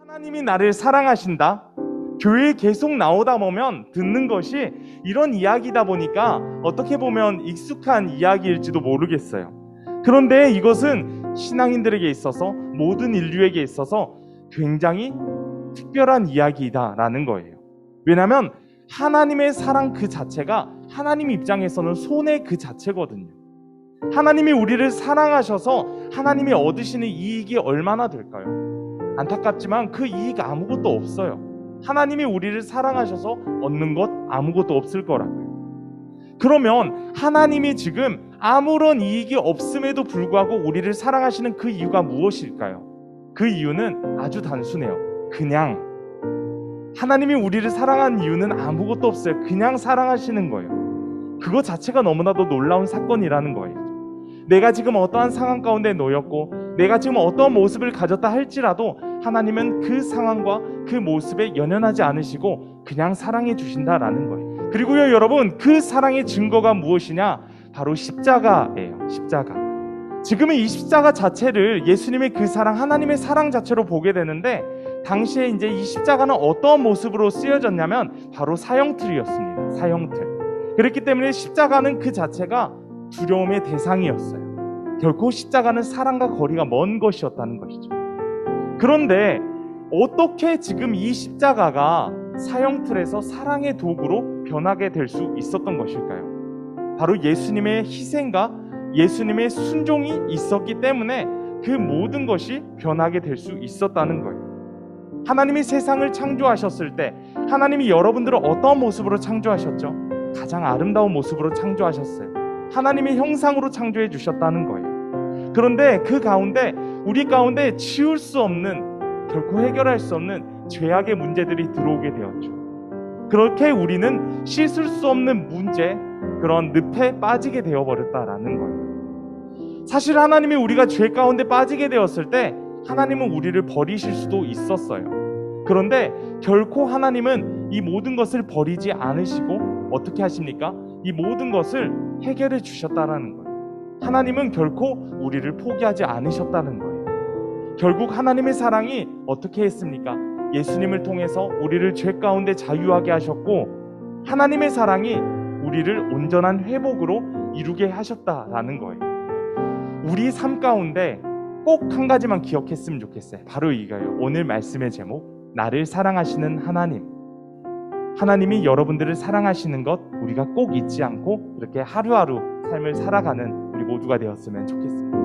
하나님이 나를 사랑하신다. 교회에 계속 나오다 보면 듣는 것이 이런 이야기다 보니까 어떻게 보면 익숙한 이야기일지도 모르겠어요. 그런데 이것은 신앙인들에게 있어서, 모든 인류에게 있어서 굉장히 특별한 이야기다라는 거예요. 왜냐하면 하나님의 사랑 그 자체가 하나님 입장에서는 손해 그 자체거든요. 하나님이 우리를 사랑하셔서 하나님이 얻으시는 이익이 얼마나 될까요? 안타깝지만 그 이익 아무것도 없어요. 하나님이 우리를 사랑하셔서 얻는 것 아무것도 없을 거라고요. 그러면 하나님이 지금 아무런 이익이 없음에도 불구하고 우리를 사랑하시는 그 이유가 무엇일까요? 그 이유는 아주 단순해요. 그냥 하나님이 우리를 사랑하는 이유는 아무것도 없어요. 그냥 사랑하시는 거예요. 그거 자체가 너무나도 놀라운 사건이라는 거예요. 내가 지금 어떠한 상황 가운데 놓였고 내가 지금 어떠한 모습을 가졌다 할지라도 하나님은 그 상황과 그 모습에 연연하지 않으시고 그냥 사랑해 주신다라는 거예요. 그리고요 여러분, 그 사랑의 증거가 무엇이냐? 바로 십자가예요. 십자가. 지금은 이 십자가 자체를 예수님의 그 사랑, 하나님의 사랑 자체로 보게 되는데, 당시에 이제 이 십자가는 어떤 모습으로 쓰여졌냐면 바로 사형틀이었습니다. 사형틀. 그렇기 때문에 십자가는 그 자체가 두려움의 대상이었어요. 결코 십자가는 사랑과 거리가 먼 것이었다는 것이죠. 그런데 어떻게 지금 이 십자가가 사형틀에서 사랑의 도구로 변하게 될 수 있었던 것일까요? 바로 예수님의 희생과 예수님의 순종이 있었기 때문에 그 모든 것이 변하게 될 수 있었다는 거예요. 하나님이 세상을 창조하셨을 때 하나님이 여러분들을 어떤 모습으로 창조하셨죠? 가장 아름다운 모습으로 창조하셨어요. 하나님의 형상으로 창조해 주셨다는 거예요. 그런데 그 가운데 우리 가운데 치울 수 없는, 결코 해결할 수 없는 죄악의 문제들이 들어오게 되었죠. 그렇게 우리는 씻을 수 없는 문제, 그런 늪에 빠지게 되어버렸다라는 거예요. 사실 하나님이 우리가 죄 가운데 빠지게 되었을 때 하나님은 우리를 버리실 수도 있었어요. 그런데 결코 하나님은 이 모든 것을 버리지 않으시고 어떻게 하십니까? 이 모든 것을 해결해 주셨다라는 거예요. 하나님은 결코 우리를 포기하지 않으셨다는 거예요. 결국 하나님의 사랑이 어떻게 했습니까? 예수님을 통해서 우리를 죄 가운데 자유하게 하셨고, 하나님의 사랑이 우리를 온전한 회복으로 이루게 하셨다라는 거예요. 우리 삶 가운데 꼭 한 가지만 기억했으면 좋겠어요. 바로 이거예요. 오늘 말씀의 제목, 나를 사랑하시는 하나님. 하나님이 여러분들을 사랑하시는 것 우리가 꼭 잊지 않고 이렇게 하루하루 삶을 살아가는 우리 모두가 되었으면 좋겠습니다.